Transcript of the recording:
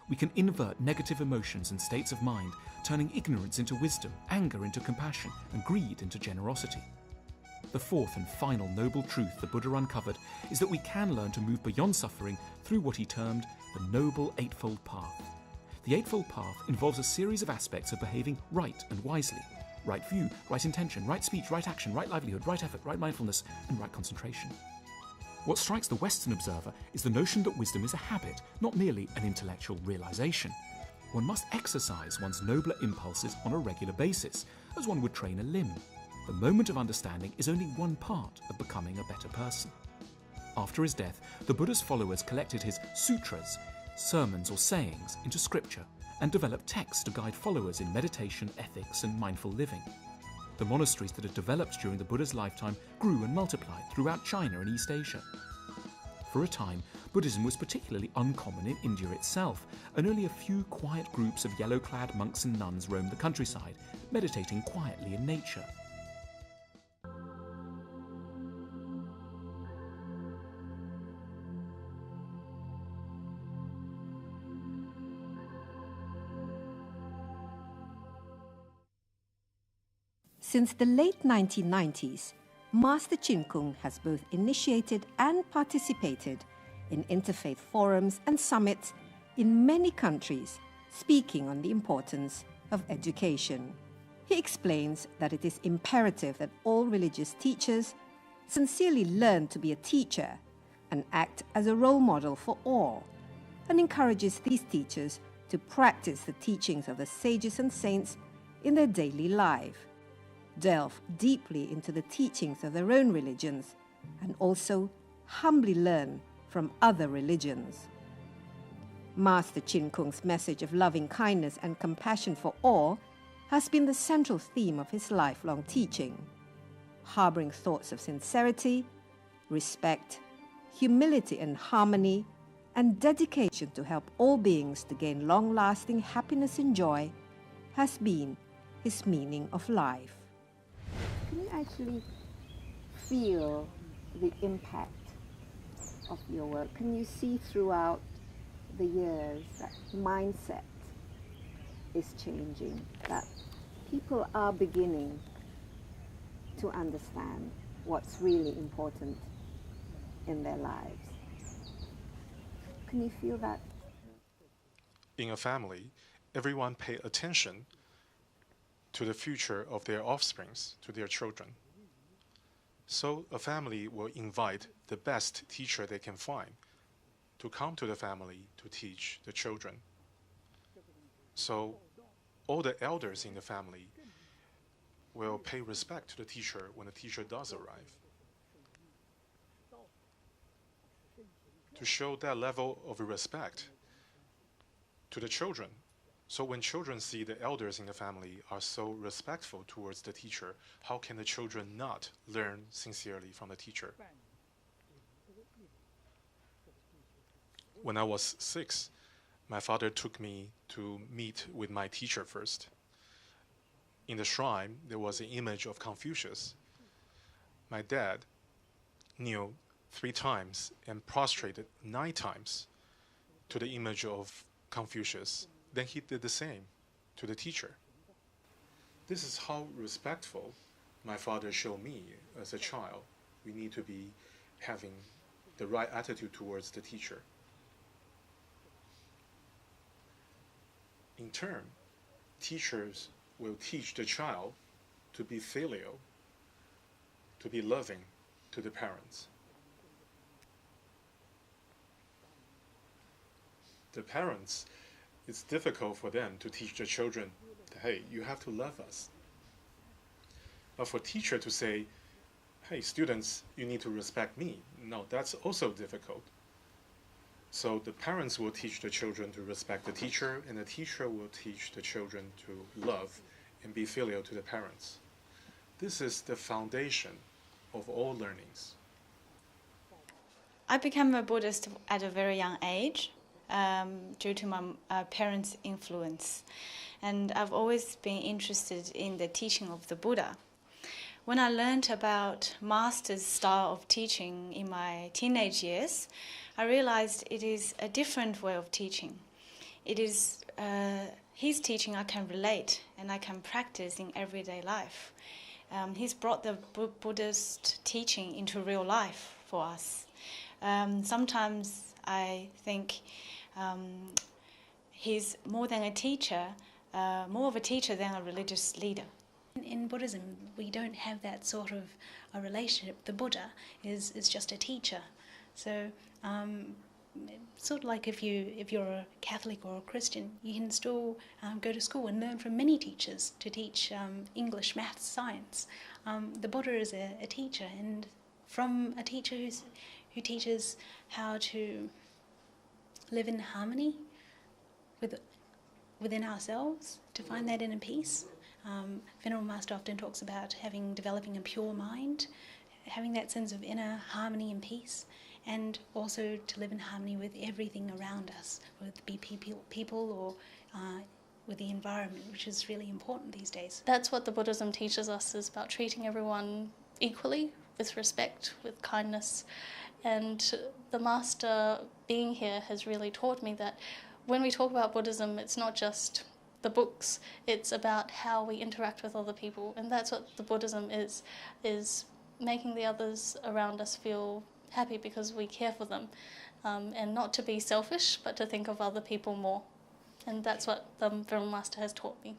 We can invert negative emotions and states of mind, turning ignorance into wisdom, anger into compassion, and greed into generosity. The fourth and final noble truth the Buddha uncovered is that we can learn to move beyond suffering through what he termed the Noble Eightfold Path. The Eightfold Path involves a series of aspects of behaving right and wisely. Right view, right intention, right speech, right action, right livelihood, right effort, right mindfulness, and right concentration. What strikes the Western observer is the notion that wisdom is a habit, not merely an intellectual realization. One must exercise one's nobler impulses on a regular basis, as one would train a limb. The moment of understanding is only one part of becoming a better person. After his death, the Buddha's followers collected his sutras, sermons or sayings, into scripture, and developed texts to guide followers in meditation, ethics, and mindful living. The monasteries that had developed during the Buddha's lifetime grew and multiplied throughout China and East Asia. For a time, Buddhism was particularly uncommon in India itself, and only a few quiet groups of yellow-clad monks and nuns roamed the countryside, meditating quietly in nature. Since the late 1990s, Master Chin Kung has both initiated and participated in interfaith forums and summits in many countries, speaking on the importance of education. He explains that it is imperative that all religious teachers sincerely learn to be a teacher and act as a role model for all, and encourages these teachers to practice the teachings of the sages and saints in their daily life, delve deeply into the teachings of their own religions, and also humbly learn from other religions. Master Chin Kung's message of loving kindness and compassion for all has been the central theme of his lifelong teaching, harboring thoughts of sincerity, respect, humility and harmony, and dedication to help all beings to gain long-lasting happiness and joy has been his meaning of life. Can you actually feel the impact of your work? Can you see throughout the years that mindset is changing, that people are beginning to understand what's really important in their lives? Can you feel that? In a family, everyone pay attention to the future of their offsprings, to their children. So a family will invite the best teacher they can find to come to the family to teach the children. So all the elders in the family will pay respect to the teacher when the teacher does arrive. To show that level of respect to the children. So when children see the elders in the family are so respectful towards the teacher, how can the children not learn sincerely from the teacher? When I was 6, my father took me to meet with my teacher first. In the shrine, there was an image of Confucius. My dad kneeled 3 times and prostrated 9 times to the image of Confucius. Then he did the same to the teacher. This is how respectful my father showed me as a child. We need to be having the right attitude towards the teacher. In turn, teachers will teach the child to be filial, to be loving to the parents. The parents, it's difficult for them to teach the children, hey, you have to love us. But for teacher to say, hey, students, you need to respect me. No, that's also difficult. So the parents will teach the children to respect the teacher, and the teacher will teach the children to love and be filial to the parents. This is the foundation of all learnings. I became a Buddhist at a very young age. Due to my parents' influence, and I've always been interested in the teaching of the Buddha. When I learned about Master's style of teaching in my teenage years, I realized it is a different way of teaching. it is his teaching I can relate and I can practice in everyday life. He's brought the Buddhist teaching into real life for us. Sometimes I think he's more than a teacher, more of a teacher than a religious leader. In Buddhism, we don't have that sort of a relationship. The Buddha is just a teacher. So, sort of like if you're a Catholic or a Christian, you can still go to school and learn from many teachers to teach English, maths, science. The Buddha is a teacher, and from a teacher who teaches how to live in harmony within ourselves, to find that inner peace. Venerable Master often talks about developing a pure mind, having that sense of inner harmony and peace, and also to live in harmony with everything around us, whether it be people or with the environment, which is really important these days. That's what the Buddhism teaches us, is about treating everyone equally, with respect, with kindness. And the Master being here has really taught me that when we talk about Buddhism, it's not just the books, it's about how we interact with other people. And that's what the Buddhism is making the others around us feel happy because we care for them. And not to be selfish, but to think of other people more. And that's what the Venerable Master has taught me.